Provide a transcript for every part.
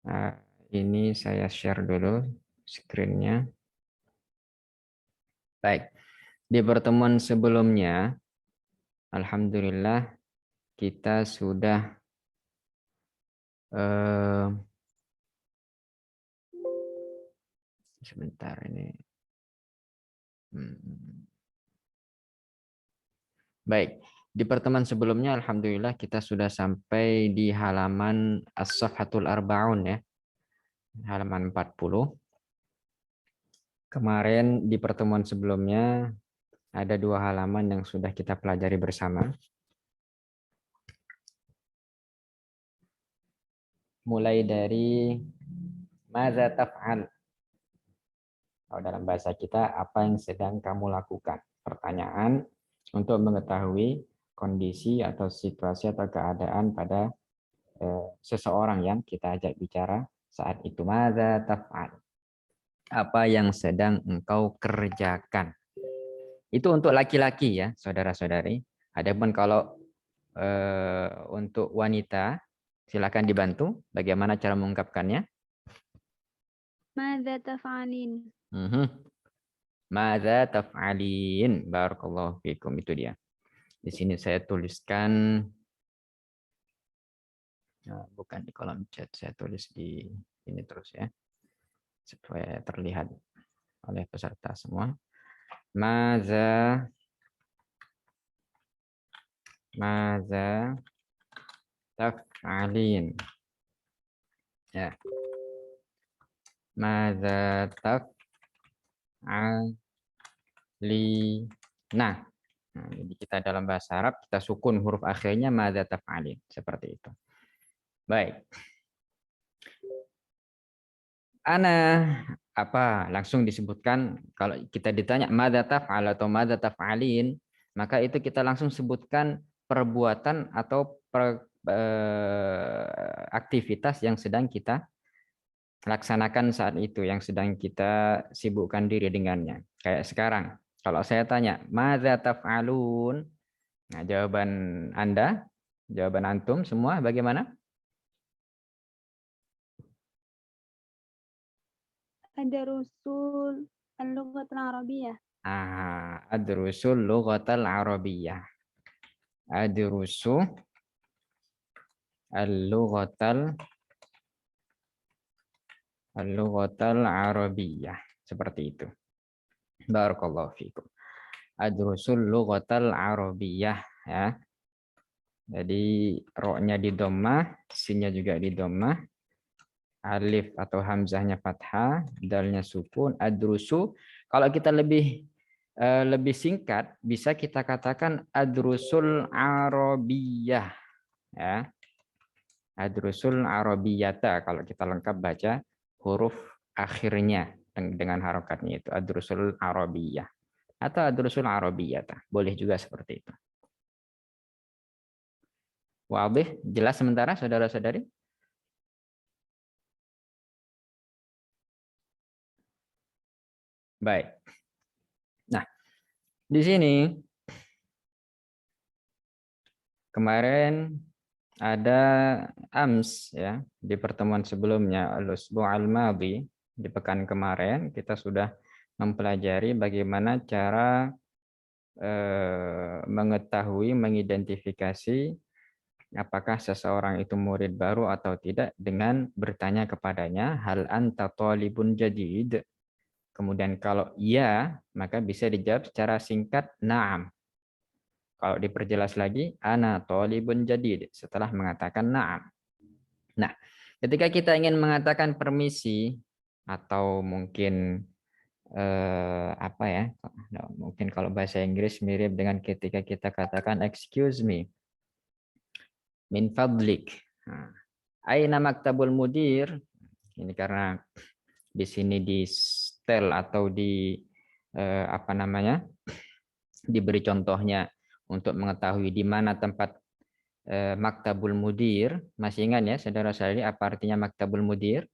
Nah, ini saya share dulu screen-nya. Baik, di pertemuan sebelumnya, alhamdulillah kita sudah sebentar ini. Baik, di pertemuan sebelumnya alhamdulillah kita sudah sampai di halaman As-Safhatul Arba'un ya. Halaman 40. Kemarin di pertemuan sebelumnya ada 2 halaman yang sudah kita pelajari bersama. Mulai dari Maza taf'al. Kalau dalam bahasa kita, apa yang sedang kamu lakukan? Pertanyaan untuk mengetahui kondisi atau situasi atau keadaan pada seseorang yang kita ajak bicara saat itu. Maza taf'al. Apa yang sedang engkau kerjakan? Itu untuk laki-laki ya, saudara-saudari. Adapun kalau untuk wanita, silakan dibantu bagaimana cara mengungkapkannya. Madza taf'alin? Madza taf'alin? Barakallahu fikum, itu dia. Di sini saya tuliskan, bukan di kolom chat, saya tulis di ini terus ya, supaya terlihat oleh peserta semua. Madza taf'alin. Ya. Madza taf'alina. Nah, jadi kita dalam bahasa Arab kita sukun huruf akhirnya madza taf'alin, seperti itu. Baik. Ana apa langsung disebutkan kalau kita ditanya madza taf'al atau madza taf'alin, maka itu kita langsung sebutkan perbuatan atau aktivitas yang sedang kita laksanakan saat itu, yang sedang kita sibukkan diri dengannya. Kayak sekarang, kalau saya tanya, madza taf'alun? Nah, jawaban Anda, jawaban antum semua bagaimana? Adrusul al-lughatul arabiyyah. Adrusul lughatal arabiyyah. Adrusu al-lughatal arabiyyah. Seperti itu. Barakallahu fikum. Adrusul lughatal arabiyyah ya. Jadi ro-nya di dhammah, sin-nya juga di dhammah, alif atau hamzahnya fathah, dalnya sukun, adrusu. Kalau kita lebih singkat, bisa kita katakan adrusul arabiyah ya. Adrusul arabiyata kalau kita lengkap baca huruf akhirnya dengan harokatnya itu adrusul arabiyah atau adrusul arabiyata. Boleh juga seperti itu. Wadih, jelas sementara saudara-saudari? Baik. Nah, di sini kemarin ada ams ya di pertemuan sebelumnya al-usbu' al-madhi, di pekan kemarin kita sudah mempelajari bagaimana cara mengetahui, mengidentifikasi apakah seseorang itu murid baru atau tidak dengan bertanya kepadanya hal anta talibun jadid. Kemudian kalau iya, maka bisa dijawab secara singkat na'am. Kalau diperjelas lagi, ana talibun jadid setelah mengatakan na'am. Nah, ketika kita ingin mengatakan permisi atau mungkin apa ya? Mungkin kalau bahasa Inggris mirip dengan ketika kita katakan excuse me, min fadlik. Nah, aina maktabul mudir? Ini karena di sini di setel atau di apa namanya? Diberi contohnya untuk mengetahui di mana tempat maktabul mudir. Masih ingat ya, saudara-saudari, apa artinya maktabul mudir?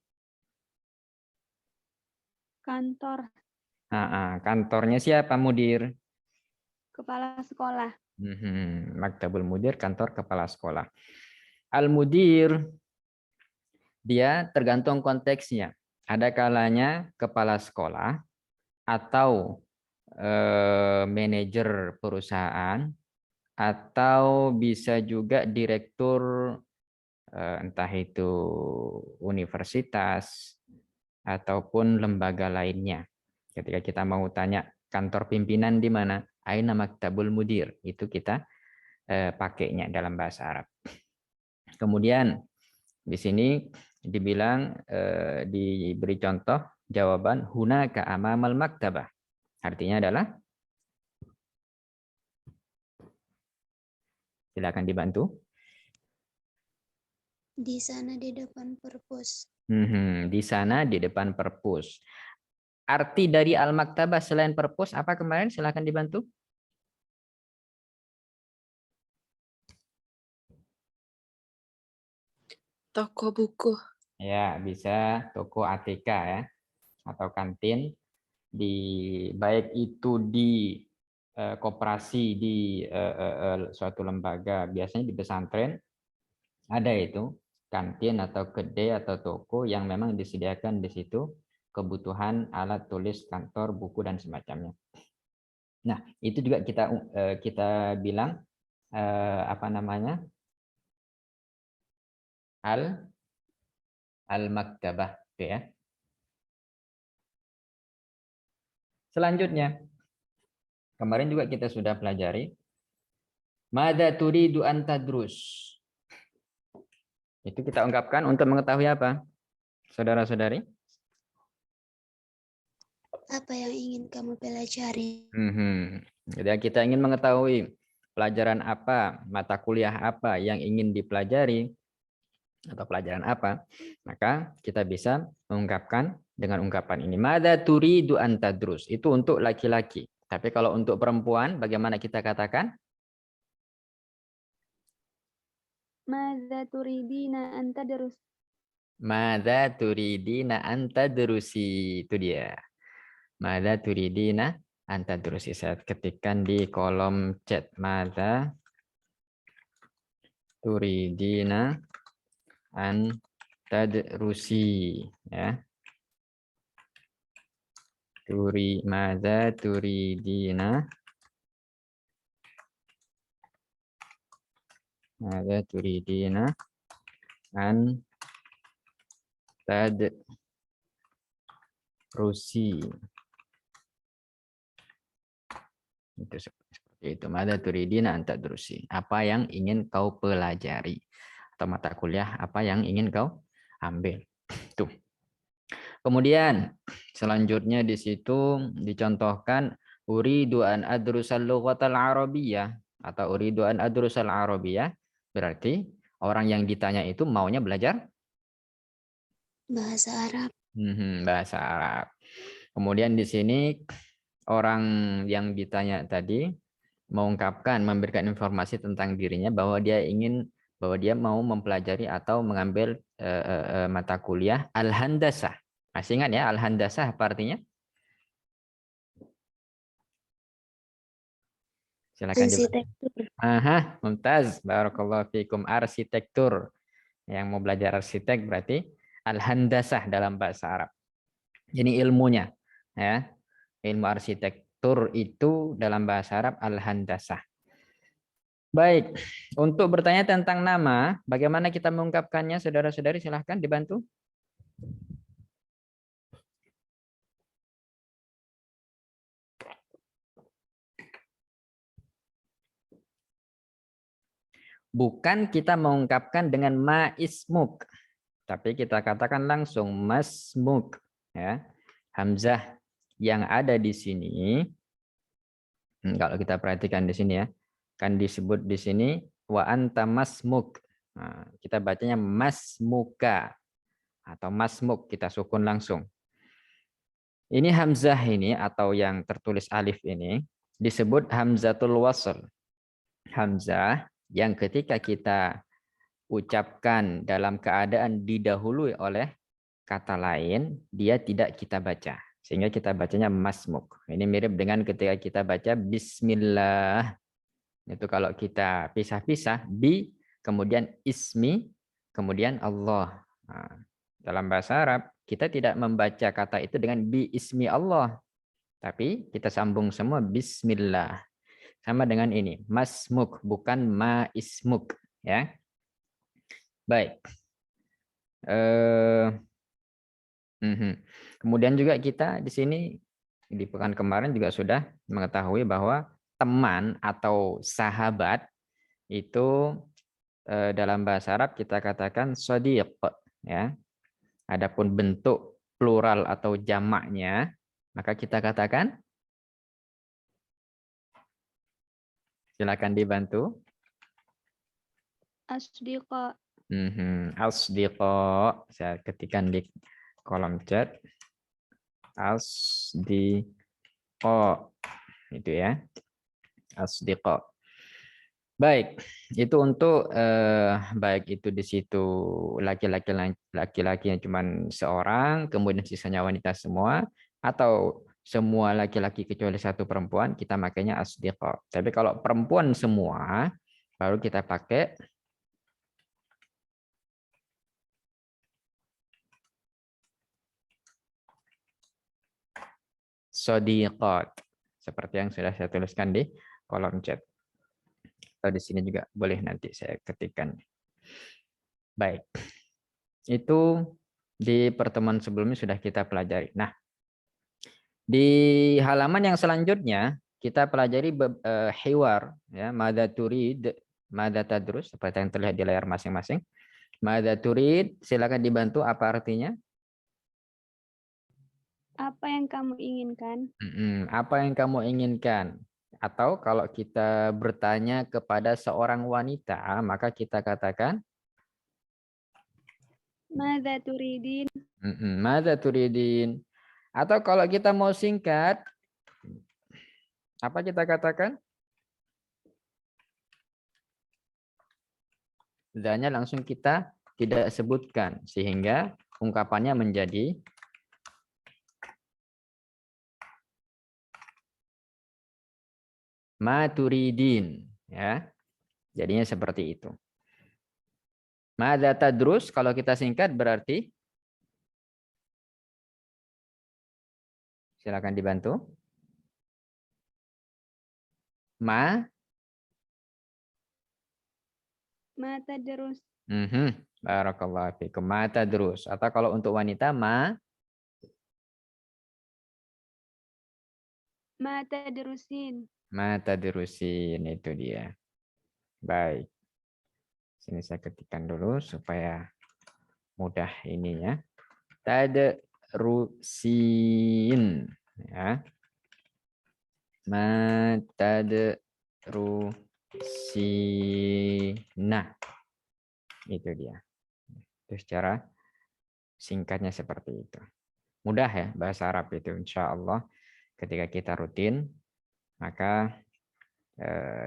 Kantor. Kantornya siapa mudir? Kepala sekolah. Maktabul mudir, kantor kepala sekolah. Al-mudir Dia tergantung konteksnya. Ada kalanya kepala sekolah atau manajer perusahaan atau bisa juga direktur entah itu universitas ataupun lembaga lainnya. Ketika kita mau tanya kantor pimpinan di mana, aina maktabul mudir, itu kita pakainya dalam bahasa Arab. Kemudian di sini dibilang diberi contoh jawaban hunaka amamal maktabah. Artinya adalah, silakan dibantu. Di sana di depan perpus. Di sana di depan perpus. Arti dari al-maktabah selain perpus apa kemarin? Silakan dibantu. Toko buku. Ya, bisa toko ATK ya, atau kantin di baik itu di koperasi di suatu lembaga, biasanya di pesantren ada itu kantin atau kedai atau toko yang memang disediakan di situ kebutuhan alat tulis kantor, buku dan semacamnya. Nah, itu juga kita bilang apa namanya? Al-maktabah, itu ya. Selanjutnya, kemarin juga kita sudah pelajari madza turidu an tadrus. Itu kita ungkapkan untuk mengetahui apa? Saudara-saudari? Apa yang ingin kamu pelajari? Jadi kita ingin mengetahui pelajaran apa, mata kuliah apa yang ingin dipelajari atau pelajaran apa, maka kita bisa mengungkapkan dengan ungkapan ini. Madza turidu an tadrus. Itu untuk laki-laki. Tapi kalau untuk perempuan, bagaimana kita katakan? Madza turidina an tadrus. Madza turidina an tadrusi. Itu dia. Madza turidina an tadrusi. Saya ketikkan di kolom chat. Madza turidina an tadrusi, ya. Madza turidina an tadrusi. Itu seperti itu. Madza turidina an tadrusi. Apa yang ingin kau pelajari? Atau mata kuliah apa yang ingin kau ambil? Tuh. Kemudian selanjutnya di situ dicontohkan uridu an adrusal lughatal arabiyyah atau uridu an adrusal arabiyyah, berarti orang yang ditanya itu maunya belajar Bahasa Arab. Bahasa Arab. Kemudian di sini orang yang ditanya tadi mengungkapkan, memberikan informasi tentang dirinya bahwa dia mau mempelajari atau mengambil mata kuliah al-handasah. Masih ingat ya al-handasah apa artinya? Silakan Arsitektur. Aha, mumtaz. Barakallahu fikum. Arsitektur. Yang mau belajar arsitek berarti al-handasah dalam bahasa Arab. Ini ilmunya, ya. Ilmu arsitektur itu dalam bahasa Arab al-handasah. Baik, untuk bertanya tentang nama, bagaimana kita mengungkapkannya, saudara-saudari? Silahkan dibantu. Bukan kita mengungkapkan dengan ma ismuk, tapi kita katakan langsung masmuk, ya. Hamzah yang ada di sini, kalau kita perhatikan di sini ya, kan disebut di sini wa anta masmuk. Nah, kita bacanya masmuka atau masmuk, kita sukun langsung. Ini hamzah ini atau yang tertulis alif ini disebut hamzatul wasl. Hamzah yang ketika kita ucapkan dalam keadaan didahului oleh kata lain, dia tidak kita baca. Sehingga kita bacanya masmuk. Ini mirip dengan ketika kita baca bismillah. Itu kalau kita pisah-pisah, bi, kemudian ismi, kemudian Allah. Nah, Dalam bahasa Arab, kita tidak membaca kata itu dengan bi ismi Allah, tapi kita sambung semua bismillah. Sama dengan ini, masmuk bukan ma ismuk, ya. Baik. Kemudian juga kita di sini di pekan kemarin juga sudah mengetahui bahwa teman atau sahabat itu dalam bahasa Arab kita katakan shadiq, ya. Adapun bentuk plural atau jamaknya maka kita katakan, silakan dibantu. Asdiqa. Asdiqa, saya ketikkan di kolom chat. Asdiqa, itu ya. Asdiqa. Baik, itu untuk baik itu di situ laki-laki yang cuma seorang, kemudian sisanya wanita semua, atau semua laki-laki kecuali satu perempuan, kita makanya asdiqa. Tapi kalau perempuan semua, baru kita pakai shadiqat, seperti yang sudah saya tuliskan di kolom chat. Atau di sini juga boleh nanti saya ketikkan. Baik, itu di pertemuan sebelumnya sudah kita pelajari. Nah, di halaman yang selanjutnya kita pelajari hiwar, ya, madza turid, madza tadrus, seperti yang terlihat di layar masing-masing. Madza turid, silakan dibantu apa artinya? Apa yang kamu inginkan? Apa yang kamu inginkan? Atau kalau kita bertanya kepada seorang wanita, maka kita katakan Madza turidin? madza turidin. Atau kalau kita mau singkat, apa kita katakan? Zanya langsung kita tidak sebutkan, sehingga ungkapannya menjadi ma turidin, ya. Jadinya seperti itu. Madza tadrus kalau kita singkat berarti, silakan dibantu. Ma tadrus. Barakallahu fiikum. Ma tadrus. Atau kalau untuk wanita ma tadrusin. Ma tadrusin, itu dia. Baik. Sini saya ketikkan dulu supaya mudah ininya. Tadrusin, ya. Ma tadrusina. Itu dia. Itu secara singkatnya seperti itu. Mudah ya bahasa Arab itu, insya Allah. Ketika kita rutin, maka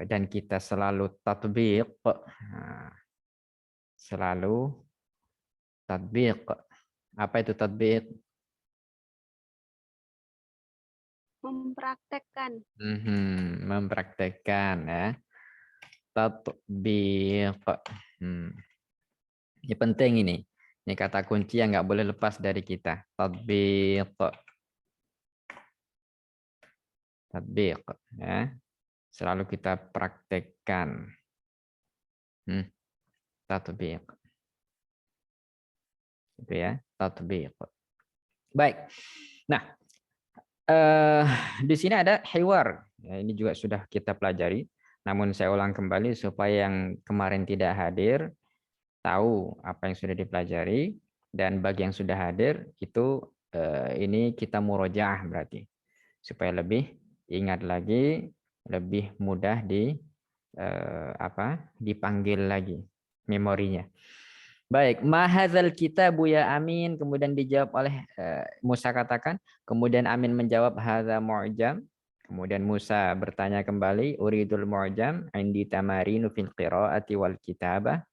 dan kita selalu tatbiq, selalu tatbiq. Apa itu tatbiq? Mempraktekkan. Mempraktekkan, ya. Tatbiq. Ini penting ini. Ini kata kunci yang nggak boleh lepas dari kita. Tatbiq. Tatbiq, ya. Selalu kita praktekkan. Tatbiq. Itu ya, tatbiq. Baik. Nah, di sini ada hiwar. Ya, ini juga sudah kita pelajari. Namun saya ulang kembali supaya yang kemarin tidak hadir tahu apa yang sudah dipelajari, dan bagi yang sudah hadir itu ini kita murojaah berarti supaya lebih ingat lagi, lebih mudah dipanggil lagi memorinya. Baik, mahadzal kitabu ya Amin, kemudian dijawab oleh Musa katakan, kemudian Amin menjawab hadza mu'jam. Kemudian Musa bertanya kembali, uridul mu'jam indi tamarinu fil qiraati wal kitabah.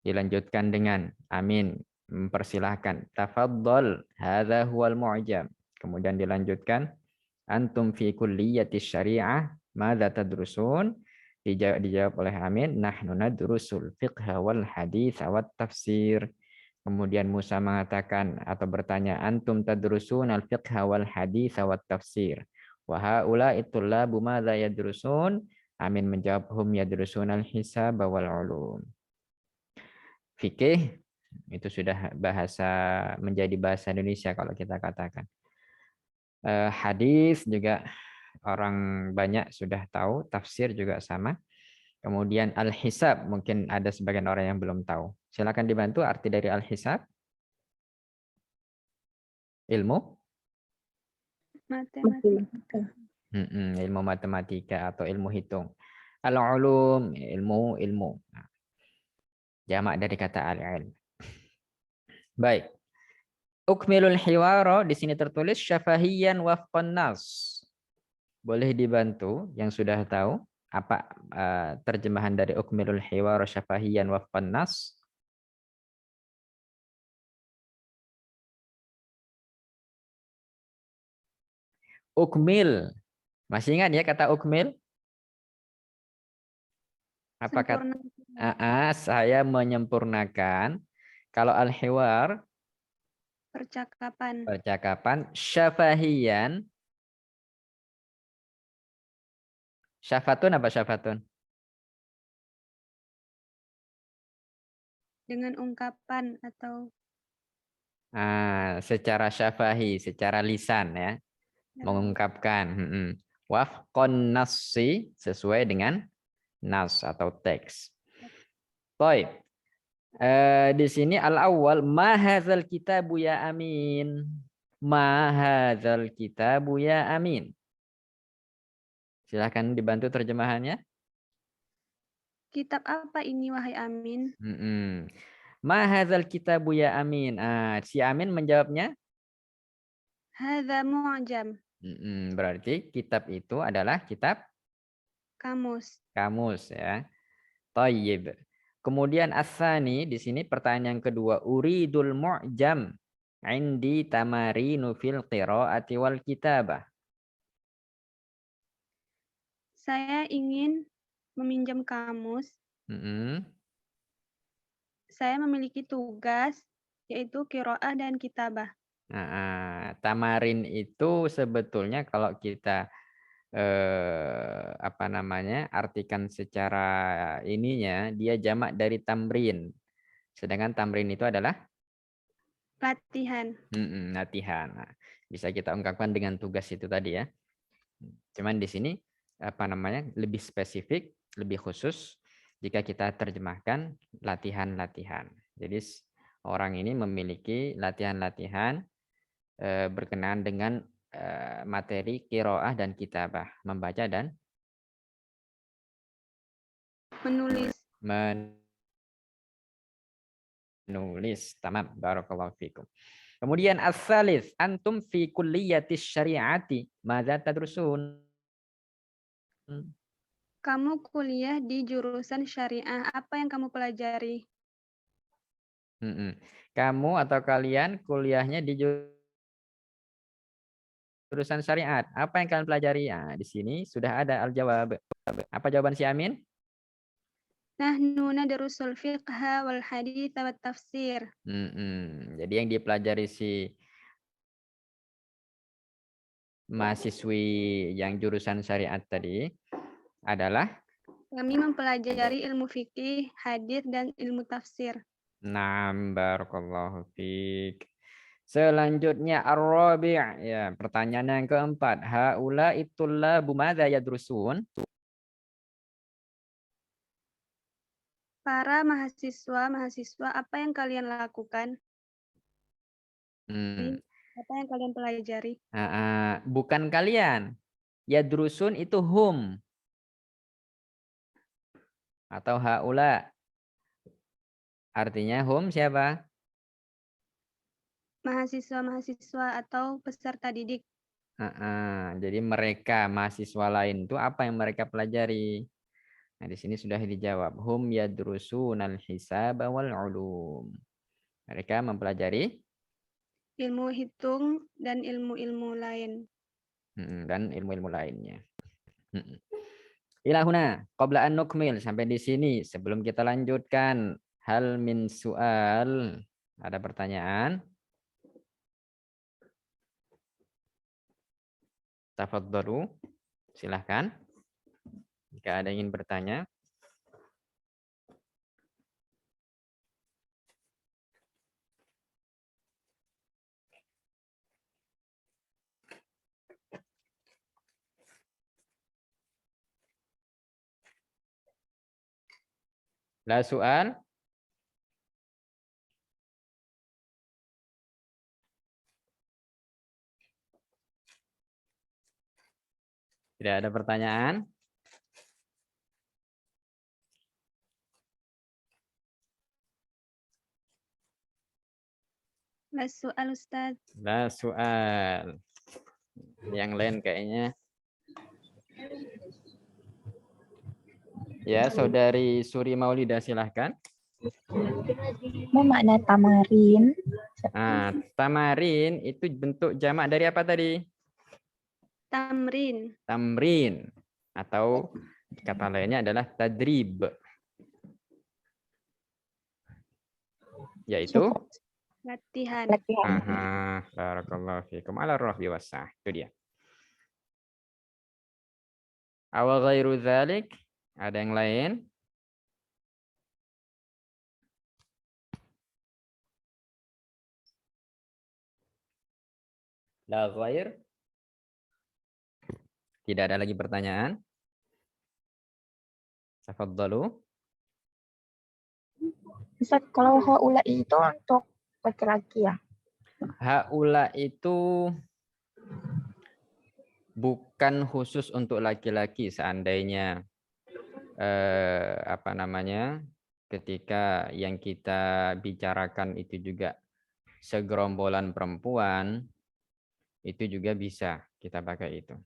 Dilanjutkan dengan Amin mempersilahkan, tafaddal hadza huwal mu'jam. Kemudian dilanjutkan, antum fi kulliyati syariah madza tadrusun. Dijawab oleh Amin, nahnu nadrusul fiqh wal hadits wat tafsir. Kemudian Musa mengatakan atau bertanya, antum tadrusun al-fiqha wal hadits wat tafsir. Wa haula'i tullabu madza yadrusun? Amin menjawab, hum yadrusun al-hisab wal ulum. Fikih itu sudah bahasa, menjadi bahasa Indonesia kalau kita katakan. Hadis juga orang banyak sudah tahu, tafsir juga sama. Kemudian al-hisab mungkin ada sebagian orang yang belum tahu. Silakan dibantu arti dari al-hisab. Ilmu Matematika. ilmu matematika atau ilmu hitung. Al-ulum ilmu. Nah, jamak dari kata al-ilm. Baik. Ukmilul hiwara di sini tertulis syafahiyan wafqan nas. Boleh dibantu yang sudah tahu apa terjemahan dari ukmilul hiwara syafahiyan wafqan nas? Ukmil. Masih ingat ya kata ukmil? Apa kata? Saya menyempurnakan. Kalau al-hiwar percakapan, syafahiyan. Syafatun apa syafatun? Dengan ungkapan atau Secara syafahi, secara lisan ya, mengungkapkan. Wafqon nasi, sesuai dengan nas atau teks. Baik. Di sini al-awwal ma hadzal kitabu ya amin. Ma hadzal kitabu ya amin. Silakan dibantu terjemahannya. kitab apa ini wahai Amin? Ma hadzal kitabu ya amin. Si Amin menjawabnya, Hadza mu'jam. Berarti kitab itu adalah kitab kamus ya. Thayyib. Kemudian as-tsani di sini pertanyaan yang kedua, uridul mu'jam indi tamarinu fil qiraati wal kitabah. Saya ingin meminjam kamus. Saya memiliki tugas yaitu qiraah dan kitabah. Tamarin itu sebetulnya kalau kita artikan secara ininya, dia jamak dari tamrin. Sedangkan tamrin itu adalah latihan. Latihan. Bisa kita ungkapkan dengan tugas itu tadi ya. Cuman di sini lebih spesifik, lebih khusus jika kita terjemahkan latihan-latihan. Jadi orang ini memiliki latihan-latihan berkenaan dengan materi qiraah dan kitabah, membaca dan menulis. Tamam, barakallahu fikum. Kemudian as-salis, antum fi kulliyatis syari'ati, madza tadrusun? Kamu kuliah di jurusan syariah, apa yang kamu pelajari? Kamu atau kalian kuliahnya di jurusan syariat. Apa yang kalian pelajari? Di sini sudah ada al-jawab. Apa jawaban si Amin? Nahnu nadrusul fiqha wal hadits wat tafsir. Jadi yang dipelajari si mahasiswi yang jurusan syariat tadi adalah kami mempelajari ilmu fikih, hadits dan ilmu tafsir. Naam, barakallahu fiik. Selanjutnya ar-rabi', ya, pertanyaan yang keempat. Haula itullabu madza yadrusun? Para mahasiswa apa yang kalian lakukan? Apa yang kalian pelajari? Bukan kalian. Yadrusun itu hum. Atau haula. Artinya hum siapa? Mahasiswa-mahasiswa atau peserta didik. Jadi mereka, mahasiswa lain itu apa yang mereka pelajari? Nah, di sini sudah dijawab. Hum yadrusunal hisab wal ulum. Mereka mempelajari ilmu hitung dan ilmu-ilmu lain. Dan ilmu-ilmu lainnya. Ilahuna, qabla an nukmil, sampai di sini sebelum kita lanjutkan, hal min soal, Ada pertanyaan? Tafadhalu. Silahkan. Jika ada yang ingin bertanya. La soal? Tidak ada pertanyaan? La soal Ustaz. La soal. Yang lain kayaknya. Ya, Saudari Suri Maulida silahkan. Apa makna tamarin? Nah, tamarin itu bentuk jamak dari apa tadi? Tamrin. Tamrin. Atau kata lainnya adalah tadrib. Yaitu? Latihan. Aha, barakallahu fiikum ala rahbi wasah. Itu dia. Awa ghairu dzalik? Ada yang lain? La ghair? Tidak ada lagi pertanyaan? Tafadhalu. Ustaz, kalau haula itu untuk laki-laki ya? Haula itu bukan khusus untuk laki-laki. Seandainya ketika yang kita bicarakan itu juga segerombolan perempuan, itu juga bisa kita pakai itu.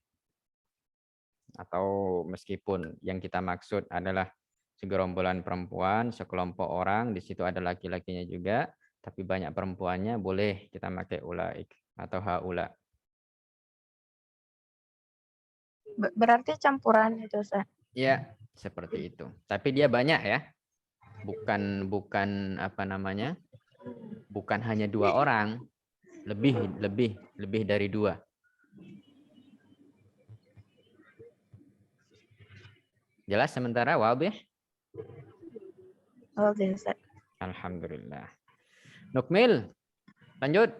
Atau meskipun yang kita maksud adalah segerombolan perempuan, sekelompok orang, di situ ada laki-lakinya juga, tapi banyak perempuannya, boleh kita pakai ulaik atau haula. Berarti campuran itu, Ustaz? Ya, seperti itu. Tapi dia banyak ya. Bukan hanya 2 orang, lebih dari 2. Jelas sementara, wadih? Oke, Ustaz. Alhamdulillah. Nukmil, lanjut.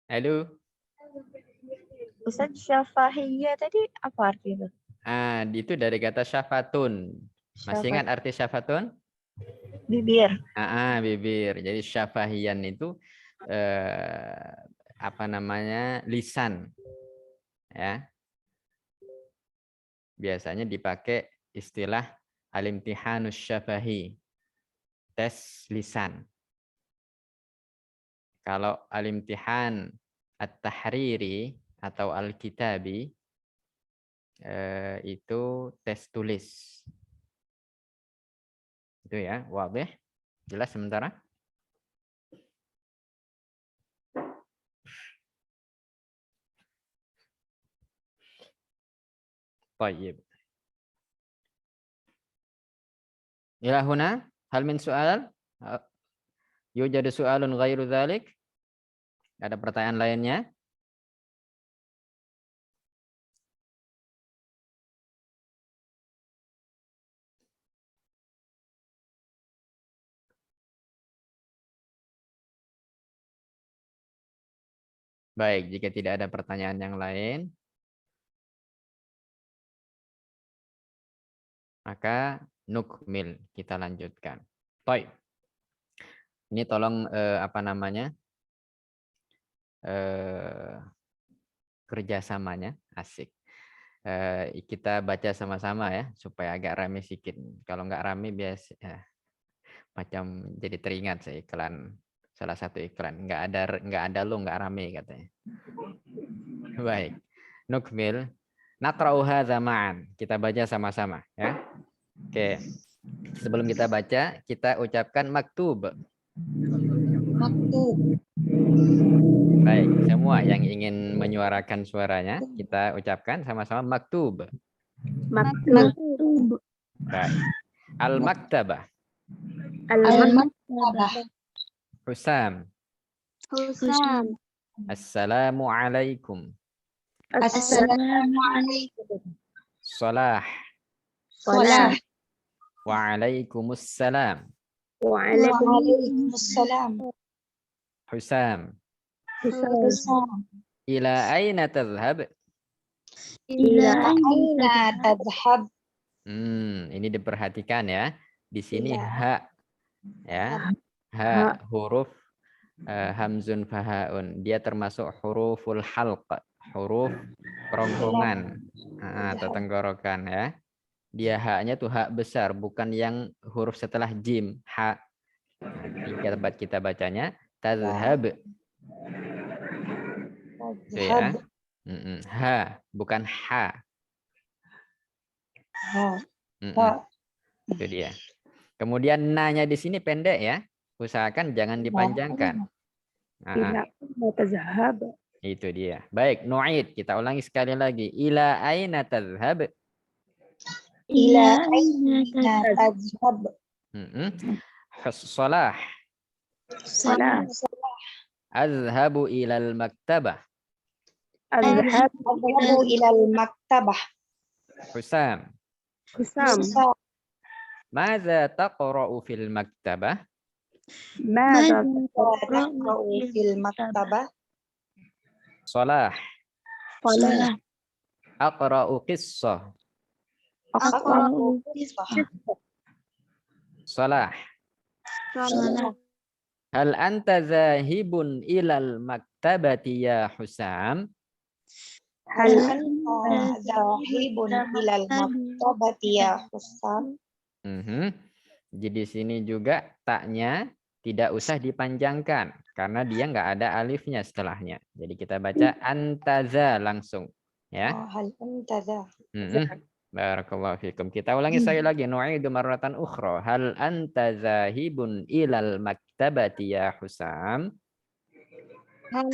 Halo. Ustaz, syafahiyah tadi apa artinya? Itu dari kata syafatun. Masih ingat arti syafatun? Bibir. Bibir. Jadi syafahiyan itu lisan. Ya. Biasanya dipakai istilah al-imtihanus syafahi. Tes lisan. Kalau al-imtihan at-tahriri atau al-kitabi itu tes tulis. Itu ya, wadih? Jelas sementara? Baik. Ila huna hal min soal? Yujadu soalun ghairu dzalik? Ada pertanyaan lainnya? Baik, jika tidak ada pertanyaan yang lain, maka nukmil, kita lanjutkan. Baik. Ini tolong kerjasamanya, asik. Kita baca sama-sama ya, supaya agak rame sedikit. Kalau nggak rame biasa macam jadi teringat saya salah satu iklan, nggak ada lo nggak rame katanya. Baik, nukmil, naqra'u hadza ma'an. Kita baca sama-sama ya. Oke. Sebelum kita baca, kita ucapkan maktub. Maktub. Baik, semua yang ingin menyuarakan suaranya, kita ucapkan sama-sama maktub. Maktub. Baik. Al-maktabah. Al-maktabah. Husam. Husam. Assalamualaikum. Assalamualaikum. Salah. Salah. Waalaikumsalam. Waalaikumsalam. Husam. Husam. Ila aina tadhhab? Ila aina tadhhab? Ini diperhatikan ya. Di sini Ila. ha ya. Ha huruf hamzun fahaun. Dia termasuk huruful halq, huruf kerongkongan atau tenggorokan ya. Dia haknya tuh hak besar, bukan yang huruf setelah jim, ha. Kita bacanya tadhhab. Itu ya. Ha, bukan ha. Itu dia. Kemudian na-nya di sini pendek ya. Usahakan jangan dipanjangkan. Itu dia. Baik, nu'id. Kita ulangi sekali lagi. Ila aina tadhhab? Ila aina tadhhab? Salah. Azhabu ilal maktabah. Azhabu ilal maktabah. Husam. Maza taqra'u fil maktabah? Maza taqra'u fil maktabah? Salah. Aqra'u qissah. Aqra'u qissah. Salah. Hal anta zahibun ilal maktabati ya Husam? Hal anta zahibun ilal maktabati ya Husam? Jadi di sini juga taknya tidak usah dipanjangkan karena dia nggak ada alifnya setelahnya. Jadi kita baca antaza langsung ya. Hal antaza. Barakallahu fikum. Kita ulangi sekali lagi. Nu'idu marratan ukhra. Hal anta zahibun ilal maktabati ya Husam? Hal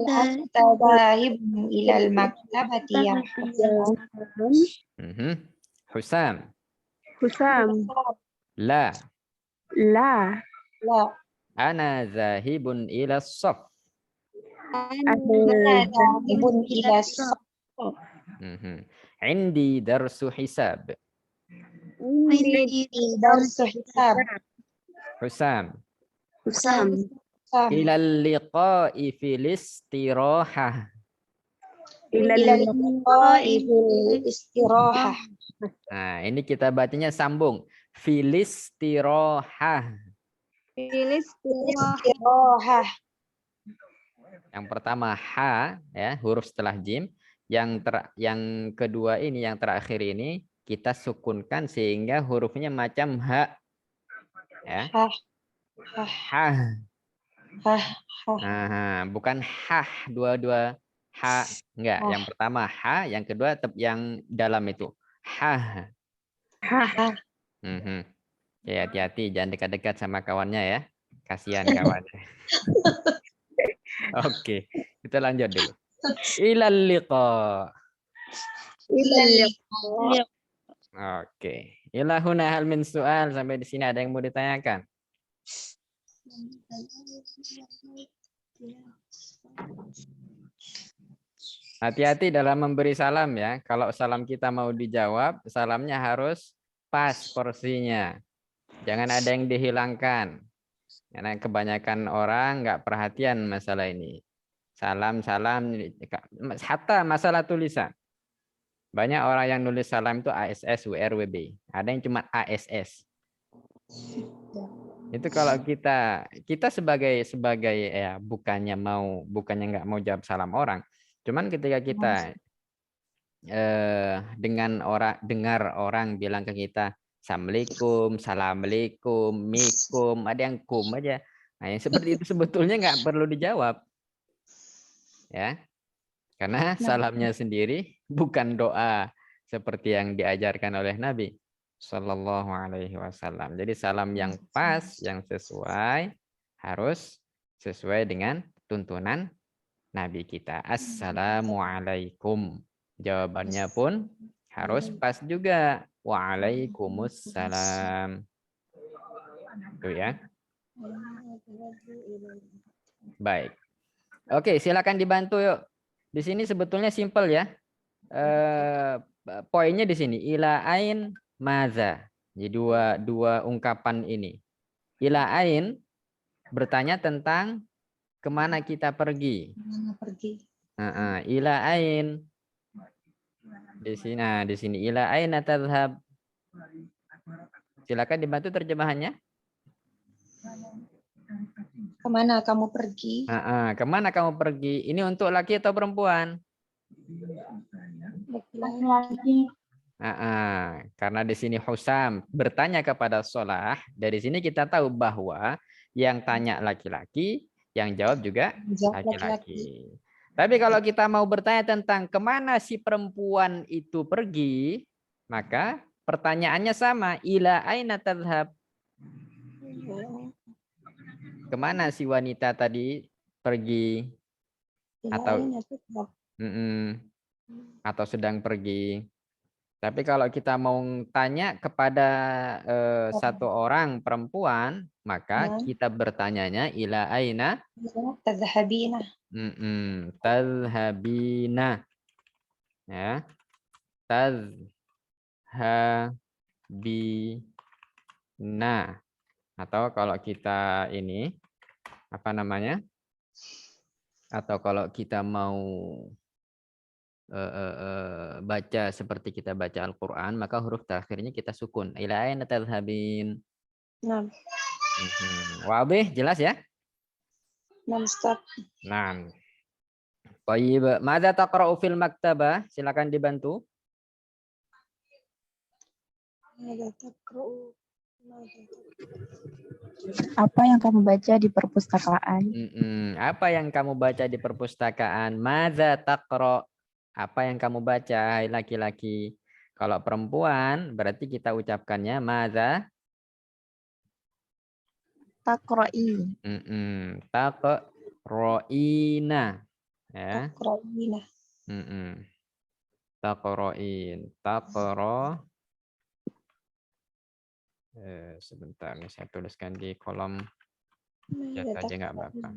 anta zahibun ilal maktabati ya Husam? Husam. La. La. Ana zahibun ila shaf. Ana zahibun ila shaf. Indi darsu hisab. Indi darsu hisab. Husam. Ila Ilal liqa'i fil istirahah. Istirahah. Nah, ini kita bacanya sambung. Fil istirahah. Istirahah. Yang pertama ha ya, huruf setelah jim. Yang kedua ini, yang terakhir ini kita sukunkan sehingga hurufnya macam ha. Ya. Ha. Bukan hah dua-dua ha, enggak. Yang pertama ha, yang kedua yang dalam itu ha. Ya, hati-hati jangan dekat-dekat sama kawannya ya. Kasihan kawannya. Oke, kita lanjut dulu. Ilal liqa. Oke. Ilahuna hal min soal. Sampai di sini ada yang mau ditanyakan? Hati-hati dalam memberi salam ya. Kalau salam kita mau dijawab, salamnya harus pas porsinya. Jangan ada yang dihilangkan. Karena kebanyakan orang nggak perhatian masalah ini. Salam, hatta masalah tulisan. Banyak orang yang nulis salam itu ASS, WR, WB. Ada yang cuma ASS. Itu kalau kita sebagai ya bukannya nggak mau jawab salam orang. Cuman ketika kita dengar orang bilang ke kita assalamualaikum, mikum, ada yang kum aja. Nah, yang seperti itu sebetulnya nggak perlu dijawab. Ya. Karena salamnya sendiri bukan doa seperti yang diajarkan oleh Nabi Sallallahu Alaihi Wasallam. Jadi salam yang pas, yang sesuai, harus sesuai dengan tuntunan Nabi kita. Assalamualaikum. Jawabannya pun harus pas juga. Waalaikumsalam. Itu ya. Baik. Oke, silakan dibantu yuk. Di sini sebetulnya simpel ya. Poinnya di sini ila ain maza. Jadi dua ungkapan ini. Ila ain bertanya tentang kemana kita pergi. Mana pergi? Ila ain. Di sini ila aina tadhhab. Silakan dibantu terjemahannya. Kemana kamu pergi? Kemana kamu pergi? Ini untuk laki atau perempuan? Laki-laki. Karena di sini Husam bertanya kepada Solah. Dari sini kita tahu bahwa yang tanya laki-laki, yang jawab juga laki-laki. Tapi kalau kita mau bertanya tentang kemana si perempuan itu pergi, maka pertanyaannya sama. Ila aina tadhhab. Kemana si wanita tadi pergi? Atau sedang pergi. Tapi kalau kita mau tanya kepada satu orang perempuan, maka kita bertanyanya ila aina tadhhabina. Tadhhabina. Ya. Tadhhabina. Atau kalau kita ini apa namanya? Atau kalau kita mau baca seperti kita baca Al-Quran, maka huruf terakhirnya kita sukun. Ila aina tadhhabin. Nah. Wabih, jelas ya? Nah, Ustaz. Nah. Baik, madza taqra'u fil maktabah? Silakan dibantu. Apa yang kamu baca di perpustakaan? Apa yang kamu baca di perpustakaan? Madza taqra'? Apa yang kamu baca, hai laki-laki? Kalau perempuan, berarti kita ucapkannya madza Taqra'i. Taqra'ina. Ya. Taqra'ina. Taqra'in. Taqra'. Sebentar nih saya tuliskan di kolom chat aja nggak apa-apa.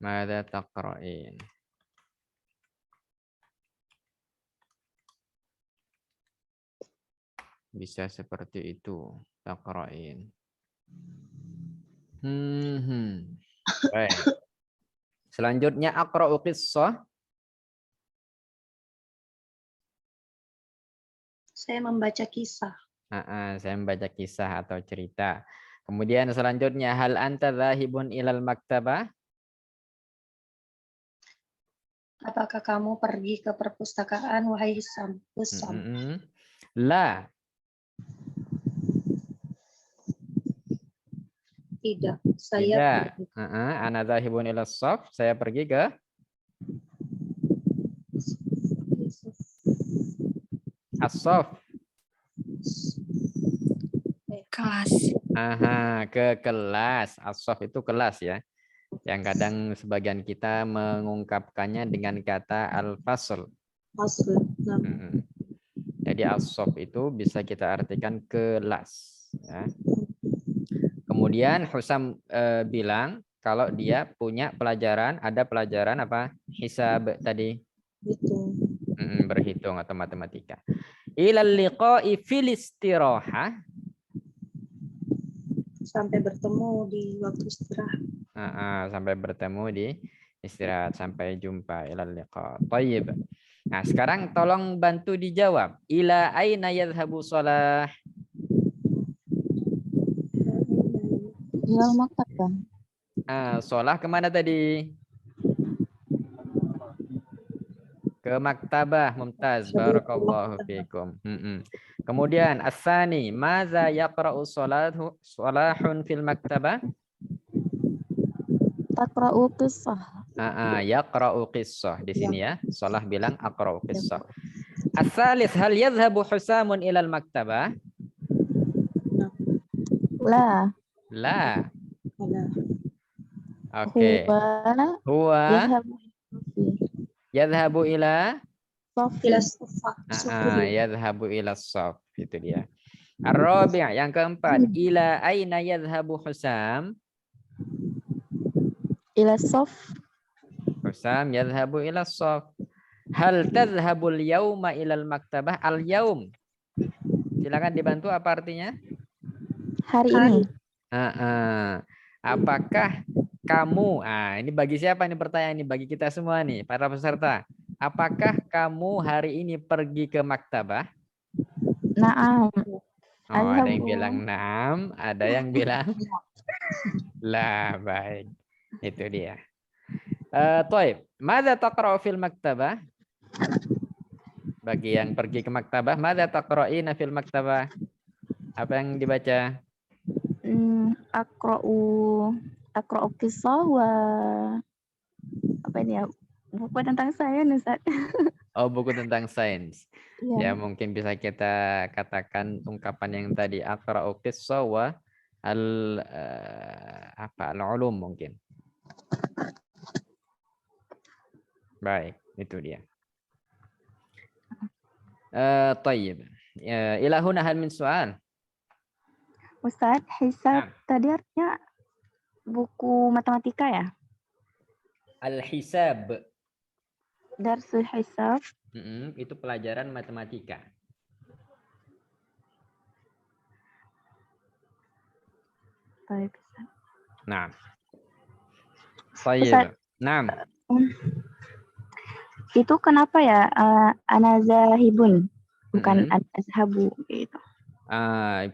Madza taqra'in. Bisa seperti itu, taqra'in. Baik. Selanjutnya aqra'u qissah. Saya membaca kisah. Saya membaca kisah atau cerita. Kemudian selanjutnya hal anta dzahibun ilal maktabah? Apakah kamu pergi ke perpustakaan, wahai Husam? La. Tidak, saya pergi. Ana dzahibun ilas shaf, saya pergi ke as-shaf. Kelas. Ke kelas. As-shaf itu kelas ya. Yang kadang sebagian kita mengungkapkannya dengan kata al-fasl. Jadi as-shaf itu bisa kita artikan kelas. Ya. Kemudian Husam bilang kalau dia punya pelajaran, ada pelajaran apa? Hisab tadi. Berhitung atau matematika. Ilal liqa'i fil istirahah. Sampai bertemu di waktu istirahat. Sampai bertemu di istirahat, sampai jumpa. Ilal liqa'. Thayyib. Nah, sekarang tolong bantu dijawab. Ila aina yadhhabu Shalah? Ilal maktabah. Shalah kemana tadi? Ke maktabah. Mumtaz. Barakallahu fiikum. Kemudian as-tsani, maza yaqra'u Shalahun fil maktabah? Taqra'u qissah. Yaqra'u qissah di sini ya. Shalah bilang aqra'u qissah. As-tsalits, hal yadhhabu Husamun ilal maktabah? La. La. Oke. Huwa Huwa yadhabu yadhhabu ila Ila sofi. sufi. yadhhabu ila shaf. Itu dia. Ar-rabi' yang keempat, ila aina yadhhabu Husam? Ila sof. Husam yadhhabu ila shaf. Hal tadhhabul yauma ilal maktabah? Al-yaum. Silakan dibantu apa artinya? Hari ini. Apakah kamu, ini bagi siapa nih pertanyaan ini? Bagi kita semua nih, para peserta. Apakah kamu hari ini pergi ke maktabah? Naam. Oh, ada yang Azhabu. bilang naam, ada yang bilang lah, baik. Itu dia. Toib, mada taqra'u fil maktabah? Bagi yang pergi ke maktabah, mada taqra'ina fil maktabah? Apa yang dibaca? Akra'u kisah wa apa ini ya? Buku tentang sains, Ustaz. Oh, buku tentang sains. Ya, Ya. mungkin bisa kita katakan ungkapan yang tadi aqra'u qissah wa al-ulum mungkin. Baik, itu dia. Tayyib. Ila huna hal min soal. Ustaz, hisab tadi artinya buku matematika ya? Al-hisab. Darsul hisab. Itu pelajaran matematika. Baik, Ustaz. Nah. Tayyib. Naam. Itu kenapa ya ana zahibun bukan ana azhabu gitu.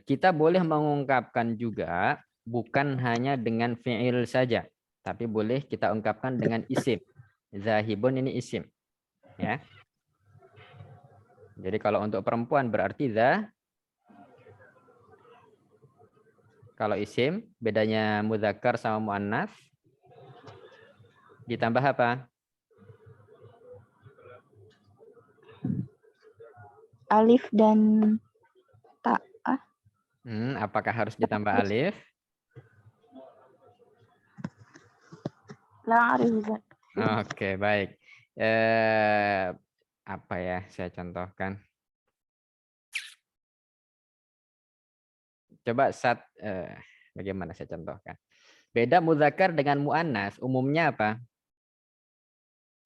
Kita boleh mengungkapkan juga bukan hanya dengan fi'il saja, tapi boleh kita ungkapkan dengan isim. Zahibun ini isim. Ya. Jadi kalau untuk perempuan berarti za. Kalau isim bedanya mudzakkar sama muannats ditambah apa? Alif dan ta. Apakah harus ditambah alif? La arif. Oke, baik. Apa ya saya contohkan? Coba bagaimana saya contohkan? Beda mudzakkar dengan muannas, umumnya apa?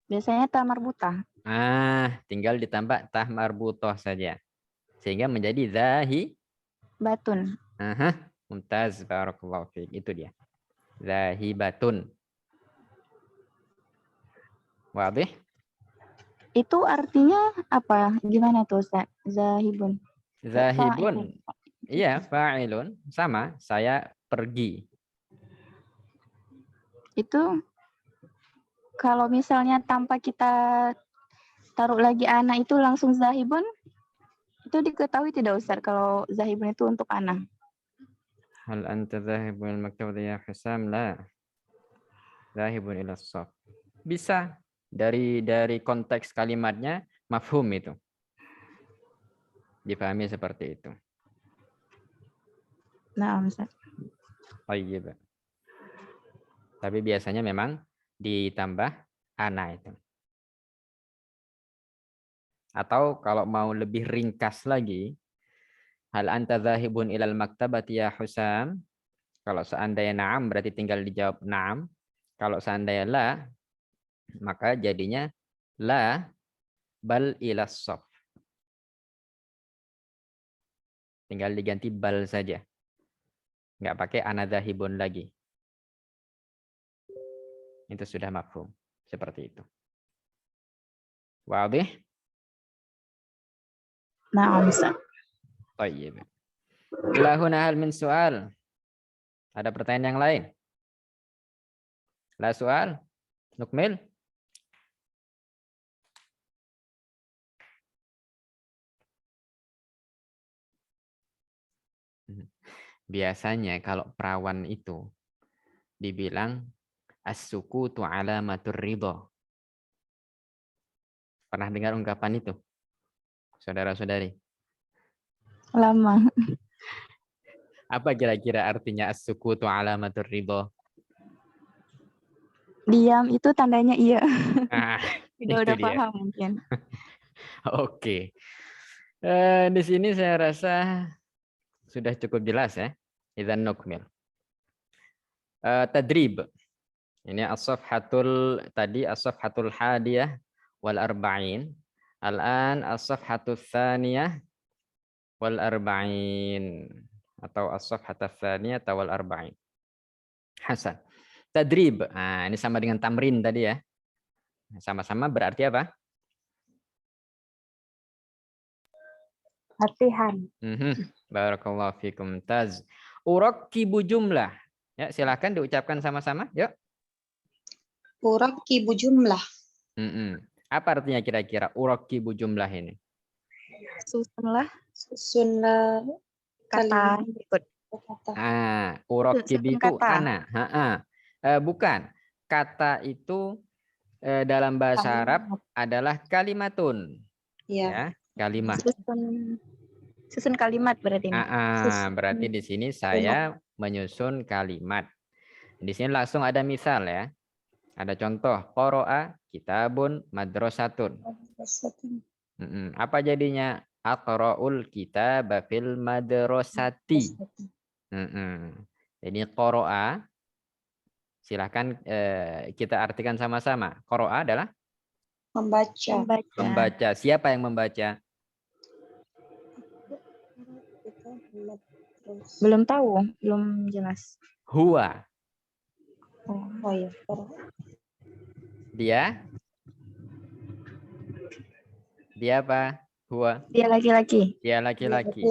Biasanya ta marbutah. Tinggal ditambah tah marbutoh saja. Sehingga menjadi batun. Mumtaz, barakallahu fiik. Itu dia. Zahibatun. Wadih? Itu artinya apa? Gimana tuh, Ustaz? Zahibun. Zahibun. Iya, fa'ilun. Sama, saya pergi. Itu kalau misalnya tanpa kita taruh lagi anak itu langsung zahibun, itu diketahui tidak, Ustaz, kalau zahibun itu untuk anak? Hal anta zahibun al-maktabah ya Husam? La. Zahibun ila shaf. Bisa. Dari konteks kalimatnya mafhum itu. Dipahami seperti itu. Nah, Ustaz. Tayyib. Tapi biasanya memang ditambah ana itu. Atau kalau mau lebih ringkas lagi, hal anta zahibun ilal maktabati ya Husam? Kalau seandainya na'am berarti tinggal dijawab na'am. Kalau seandainya la, maka jadinya la bal ilas shaf. Tinggal diganti bal saja. Nggak pakai ana zahibun lagi. Itu sudah mafhum. Seperti itu. Wadih? Nah, Ustaz. Tayyib. Ila huna hal min soal. Ada pertanyaan yang lain? La soal? Nukmil? Biasanya kalau perawan itu dibilang as-sukutu alamatur ridho. Pernah dengar ungkapan itu? Saudara-saudari. Lama. Apa kira-kira artinya as-sukutu alamatur ridho? Diam itu tandanya iya. Nah, Udah itu dia. paham mungkin. Oke. Di sini saya rasa sudah cukup jelas ya. Idzan nukmil. Tadrib. Ini as-safhatul tadi as-safhatul hadiyah wal arba'in. Al-an as-safhatul tsaniyah wal arba'in atau as-safhatul tsaniyah wal arba'in. Hasan. Tadrib. Nah, ini sama dengan tamrin tadi ya. Sama-sama berarti apa? Latihan. Barakallahu fikum. Taz. Urakkibu jumlah. Ya, silakan diucapkan sama-sama. Yuk. Urakkibu jumlah. Apa artinya kira-kira urakkibu jumlah ini? Susunlah Susunlah kata berikut. kata. Urakkib Susun itu kata. ana. Bukan. Kata itu dalam bahasa Arab adalah kalimatun. Ya. Ya, kalimat. Susun kalimat berarti ini. Berarti di sini saya menyusun kalimat. Di sini langsung ada misal ya. Ada contoh. Qara'a kitabun madrasatun. Apa jadinya? Aqra'ul kitaba fil madrasati. Jadi qara'a. Silahkan kita artikan sama-sama. Qara'a adalah membaca. Siapa yang membaca? Belum tahu, belum jelas. Huwa. Oh ya. Dia apa? Huwa. Dia laki-laki. Dia laki-laki.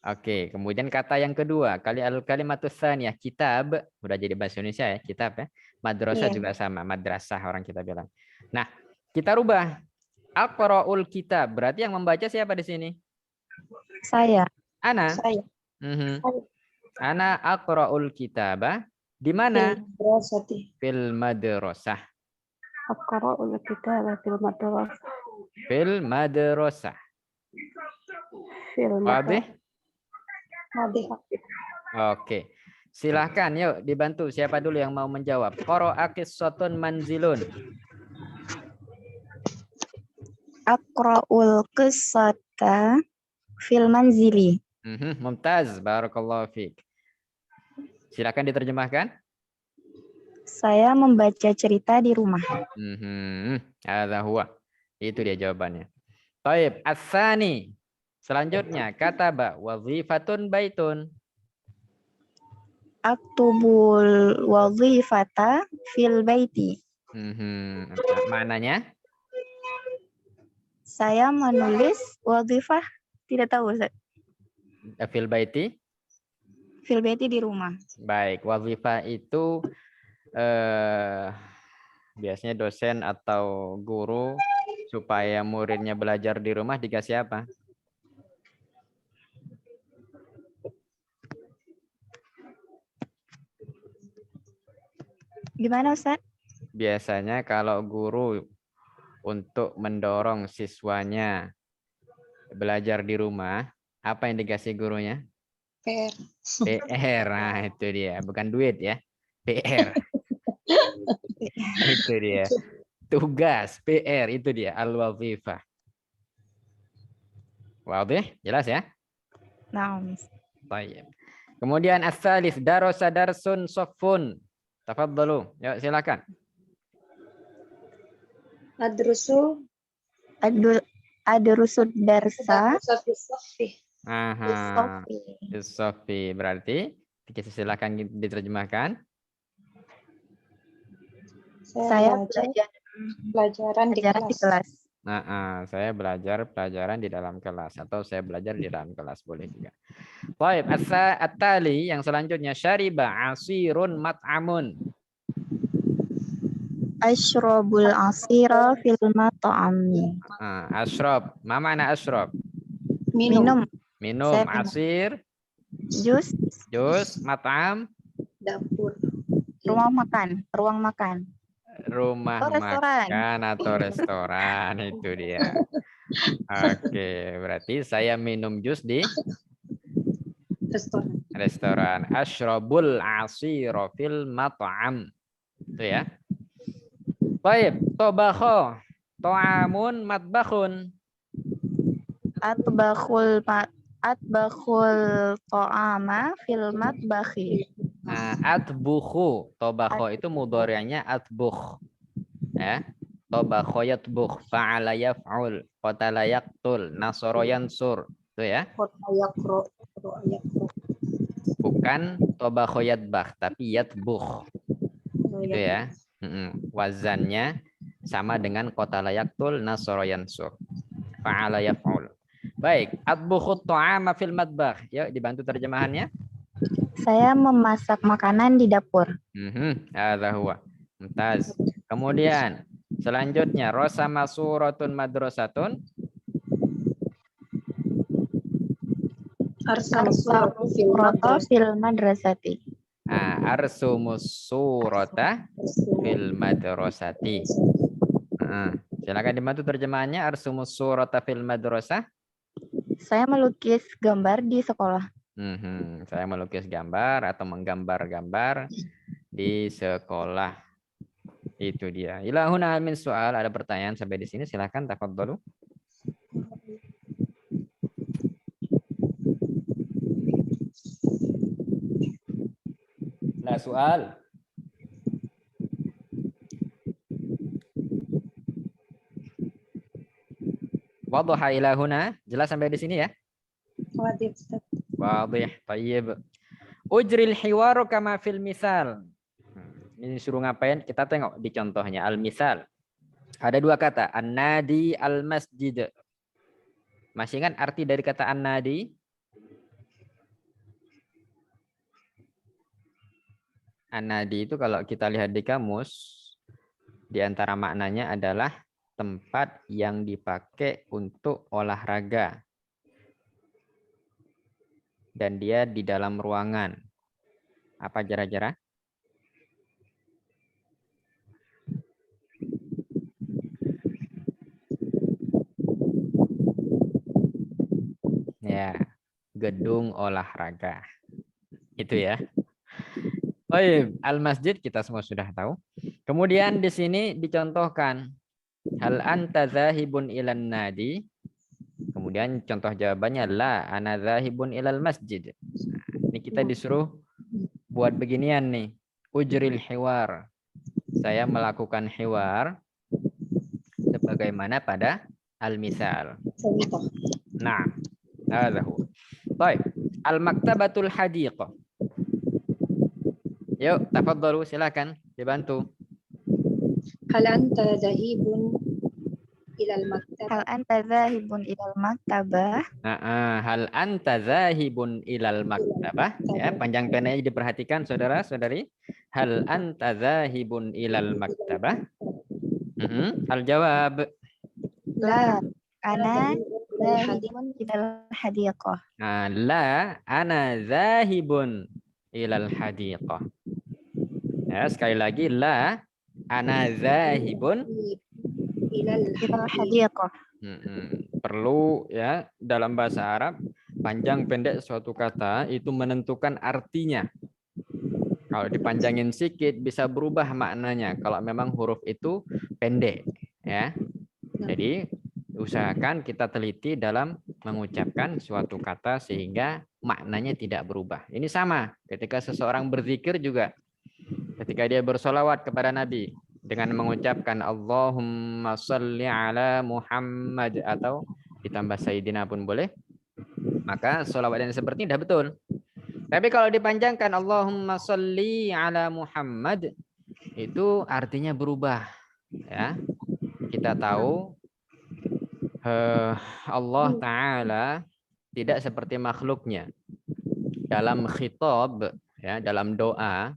Oke, kemudian kata yang kedua, kalimatus tsaniyah kitab, udah jadi bahasa Indonesia ya, kitab ya. Madrasah juga sama, madrasah orang kita bilang. Nah, kita rubah. Aqra'ul kitab, berarti yang membaca siapa di sini? Saya. Ana. Saya. Ana aqra'ul kitabah di mana? Fil madrasah. Aqra'ul kitaba fil madrasah. Fil madrasah. Wadih? Oke. Silahkan yuk dibantu. Siapa dulu yang mau menjawab? Qara'a qissatun manzilun. Aqra'ul qissata fil manzili. Mumtaz. Barakallahu fiik. Silakan diterjemahkan. Saya membaca cerita di rumah. Hadza huwa. Itu dia jawabannya. Taib, as-tsani. Selanjutnya, kataba wazifatun baitun. Aktubul wazifata fil baiti. Maknanya? Saya menulis wazifah, tidak tahu Ustaz. Fil baiti? Fil baiti di rumah. Baik, wazifah itu biasanya dosen atau guru supaya muridnya belajar di rumah dikasih apa? Gimana Ustaz? Biasanya kalau guru untuk mendorong siswanya belajar di rumah, apa yang dikasih gurunya? PR. PR, nah itu dia, bukan duit ya, PR. Itu dia, tugas PR itu dia, al-wazifah. Wadih, jelas ya? Nah, Baik. Kemudian as-salis darasa darsun sofun. Tafadhalu. Ya, silakan. Adrusu adrusud darsa. Sofi berarti kita silakan diterjemahkan. Saya belajar pelajaran di kelas. Saya belajar pelajaran di dalam kelas atau saya belajar di dalam kelas boleh juga. Baik, at-tali yang selanjutnya syariba asirun mat'amun. Asyrabul asira fil mat'ami. Asyrab, ma makna asyrab? Minum. Minum, asir, jus, mat'am, dapur, ruang makan, rumah makan atau restoran itu dia. Oke, berarti saya minum jus di restoran. Asyrabul asira fil mat'am. Itu ya. Baik, tobakho. To'amun matbakhun. Atbakhul ta'ama fil matbakhi. Nah, atbukhu. Tobakho itu mudhari'nya atbukh. Ya. Tobakho yatbukh. Fa'ala yaf'ul. Qatala yaqtul. Nasara yansur. Itu ya. Bukan tobakho yatbakh, tapi yatbukh. Gitu ya. Wazannya sama dengan qatala yaqtul, nasara yansur. Fa'ala yaf'ul. Baik, atbukhu ta'ama fil matbakh. Yuk dibantu terjemahannya. Saya memasak makanan di dapur. Hadza huwa. Mumtaz. Kemudian selanjutnya rasama suratun madrasatun. Surata fil madrasati. Arsumus surata fil madrasati. Silakan dibantu terjemahannya. Arsumus surata fil madrasah. Saya melukis gambar di sekolah. Saya melukis gambar atau menggambar-gambar di sekolah. Itu dia. Ilahuna min soal. Ada pertanyaan sampai di sini? Silakan tafadhalu. La soal. Wadhaha ilahuna. Jelas sampai di sini ya? Wadih. Tayyib. Ujril hiwaru kama fil misal. Ini suruh ngapain? Kita tengok di contohnya. Al-misal. Ada dua kata. An-nadi, al-masjid. Masih ingat arti dari kata an-nadi? An-nadi itu kalau kita lihat di kamus, di antara maknanya adalah tempat yang dipakai untuk olahraga. Dan dia di dalam ruangan. Apa kira-kira? Ya, gedung olahraga. Itu ya. Baik, al-masjid kita semua sudah tahu. Kemudian di sini dicontohkan hal anta zahibun ilan nadi. Kemudian contoh jawabannya la ana zahibun ilal masjid. Nah, ini kita disuruh buat beginian nih. Ujril hiwar. Saya melakukan hiwar sebagaimana pada al-misal. Nah, hadzahu. Baik, al-maktabatul hadiqah. Yuk, tafadhalu, silakan dibantu. Hal anta zahibun ilal maktab. Hal anta zahibun ilal maktabah. Hal anta zahibun ilal maktabah. Ya, panjang pendeknya diperhatikan saudara-saudari. Hal anta zahibun ilal maktabah. Al jawab. La ana zahibun ilal hadiqah. La ana zahibun ilal hadiqah. Ya, sekali lagi la ana zahibun Ilal hadiqah. Perlu ya dalam bahasa Arab panjang pendek suatu kata itu menentukan artinya. Kalau dipanjangin sedikit bisa berubah maknanya kalau memang huruf itu pendek ya. Jadi usahakan kita teliti dalam mengucapkan suatu kata sehingga maknanya tidak berubah. Ini sama ketika seseorang berzikir juga. Ketika dia bersolawat kepada Nabi dengan mengucapkan Allahumma sholli ala Muhammad atau ditambah Sayyidina pun boleh, maka solawat yang seperti ini sudah betul. Tapi kalau dipanjangkan Allahumma sholli ala Muhammad itu artinya berubah. Ya, kita tahu Allah Ta'ala tidak seperti makhluknya. Dalam khitab, ya, dalam doa,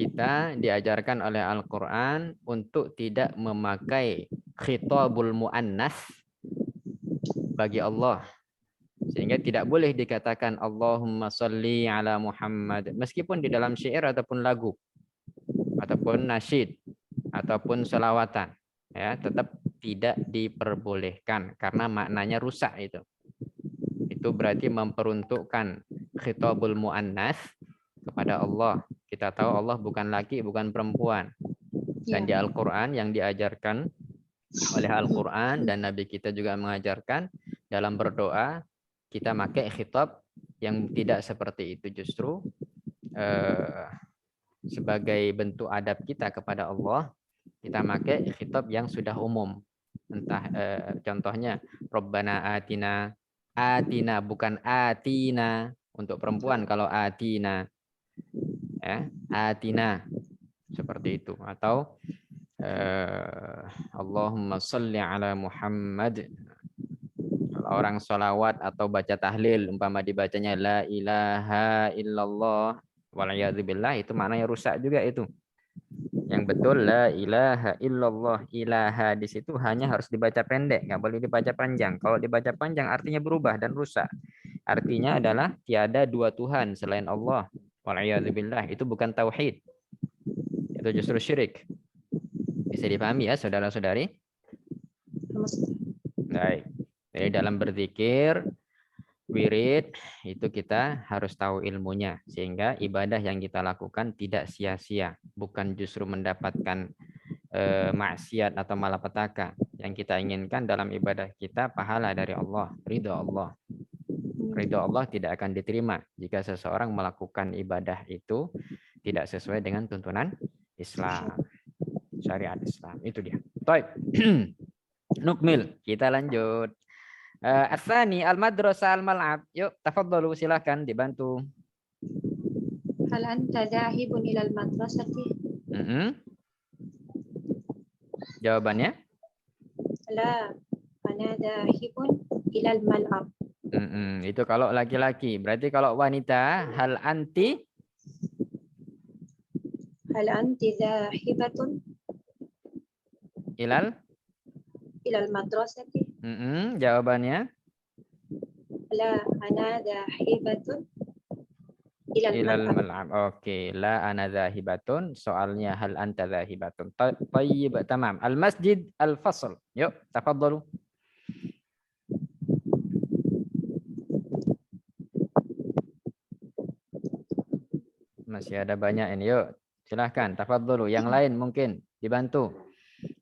kita diajarkan oleh Al-Quran untuk tidak memakai khitabul mu'annas bagi Allah. Sehingga tidak boleh dikatakan Allahumma sholli ala Muhammad. Meskipun di dalam syair ataupun lagu, ataupun nasyid, ataupun selawatan. Ya, tetap tidak diperbolehkan karena maknanya rusak itu. Itu berarti memperuntukkan khitabul mu'annas kepada Allah. Kita tahu Allah bukan laki, bukan perempuan. Dan di Ya. Al-Quran yang diajarkan oleh Al-Quran dan Nabi kita juga mengajarkan dalam berdoa kita pakai khitab yang tidak seperti itu, justru sebagai bentuk adab kita kepada Allah kita pakai khitab yang sudah umum. Entah contohnya Rabbana atina, atina bukan atina untuk perempuan kalau atina ya, atina seperti itu, atau Allahumma sholli ala Muhammad. Kalau orang sholawat atau baca tahlil umpama dibacanya la ilaha illallah waliyadzubillah, itu maknanya rusak juga itu. Yang betul la ilaha illallah, ilaha di situ hanya harus dibaca pendek, nggak boleh dibaca panjang. Kalau dibaca panjang artinya berubah dan rusak. Artinya adalah tiada dua Tuhan selain Allah waliyadzubillah, itu bukan tauhid. Itu justru syirik. Bisa dipahami ya saudara-saudari? Baik. Jadi dalam berzikir, wirid, itu kita harus tahu ilmunya. Sehingga ibadah yang kita lakukan tidak sia-sia. Bukan justru mendapatkan maksiat atau malapetaka. Yang kita inginkan dalam ibadah kita pahala dari Allah, ridho Allah. Ridho Allah tidak akan diterima jika seseorang melakukan ibadah itu tidak sesuai dengan tuntunan Islam. Syariat Islam, itu dia. Baik. Nukmil, kita lanjut. Atsani al-madrasah al-mal'ab. Yuk, tafadhalu, silakan dibantu. Hal anta dhahibun ilal madrasati? Jawabannya? La, ana dhahibun ilal mal'ab. Itu kalau laki-laki. Berarti kalau wanita, hal anti? Hal anti dhahibatun Ilal madrasati? Jawabannya? La, ana dhahibatun ilal mal'ab. Oke, la ana zahibatun. Soalnya hal anta zahibatun. Tayyib, tamam. Al-masjid al-fasl. Yuk, tafadhalu. Masih ada banyak ini. Yuk, silahkan. Tafadhalu. Yang lain mungkin dibantu.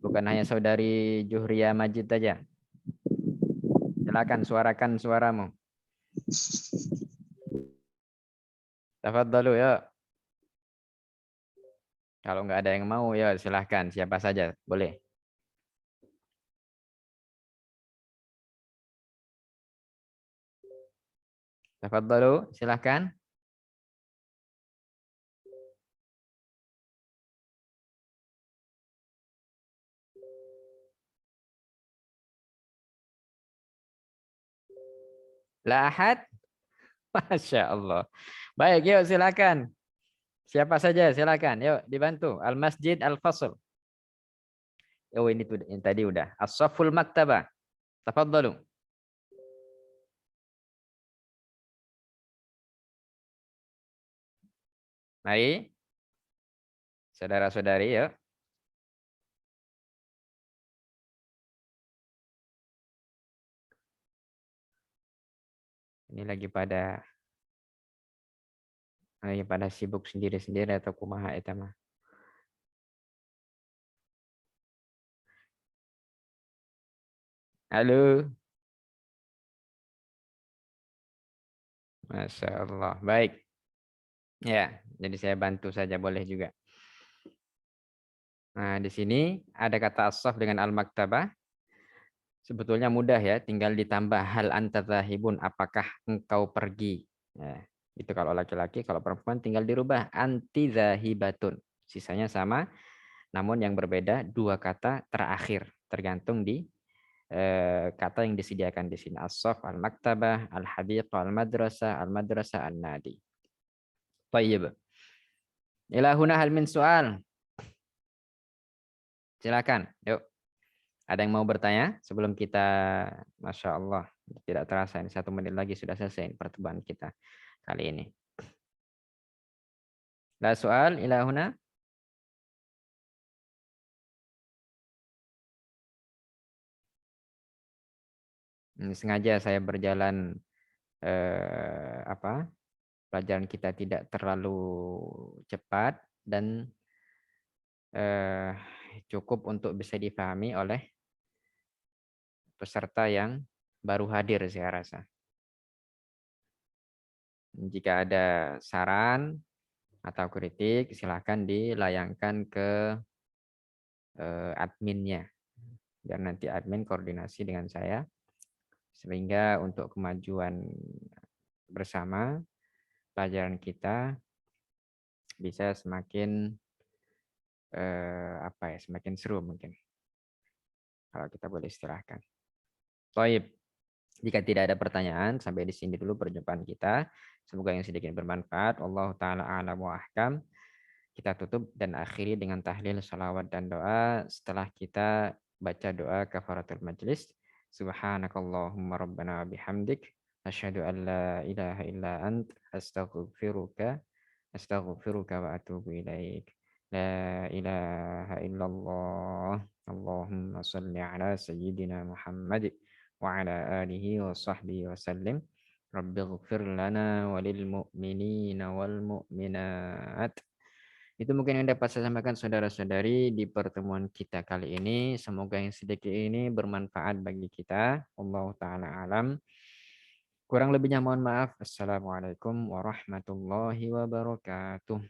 Bukan hanya saudari Juhria Majid saja. Silakan suarakan suaramu. Tafadhalu ya. Kalau nggak ada yang mau ya silahkan, siapa saja boleh. Tafadhalu, silahkan. La ahad? Masya Allah. Baik, yuk silakan. Siapa saja silakan. Yuk dibantu. Al-Masjid Al-Fasl. Oh ini tuh yang tadi udah. As-Safful Maktabah. Tafadhalu. Mari. Saudara-saudari yuk. Ini lagi pada sibuk sendiri-sendiri atau kumaha eta mah. Halo. Masya Allah. Baik. Ya, jadi saya bantu saja boleh juga. Nah, di sini ada kata as-saff dengan al-maktabah. Sebetulnya mudah ya, tinggal ditambah hal anta zahibun, apakah engkau pergi. Ya, itu kalau laki-laki, kalau perempuan tinggal dirubah anti zahibatun. Sisanya sama, namun yang berbeda dua kata terakhir, tergantung di kata yang disediakan di sini. As-saff al-maktabah, al-habiqah al-madrasah, al-madrasah an-nadi. Tayyib. Ila huna hal min soal. Silakan, yuk. Ada yang mau bertanya sebelum kita, Masya Allah, tidak terasa ini 1 menit lagi sudah selesai pertemuan kita kali ini. La soal ila huna. Ini sengaja saya berjalan pelajaran kita tidak terlalu cepat dan cukup untuk bisa dipahami oleh peserta yang baru hadir saya rasa. Jika ada saran atau kritik, silakan dilayangkan ke adminnya. Biar nanti admin koordinasi dengan saya. Sehingga untuk kemajuan bersama, pelajaran kita bisa semakin semakin seru mungkin. Kalau kita boleh istilahkan. Baik. Jika tidak ada pertanyaan, sampai di sini dulu perjumpaan kita. Semoga yang sedikit bermanfaat. Allah Ta'ala a'lam wa ahkam. Kita tutup dan akhiri dengan tahlil, salawat, dan doa. Setelah kita baca doa kafaratul majlis. Subhanakallahumma rabbana bihamdik. Asyhadu an la ilaha illa ant. Astaghfiruka wa atubu ilaik. La ilaha illallah. Allahumma salli ala sayyidina Muhammad wa ala alihi wa sahbihi wa sallim. Rabbighfir lana walil mu'minina wal mu'minat. Itu mungkin yang dapat saya sampaikan saudara-saudari di pertemuan kita kali ini. Semoga yang sedikit ini bermanfaat bagi kita. Allah Ta'ala alam. Kurang lebihnya mohon maaf. Assalamualaikum warahmatullahi wabarakatuh.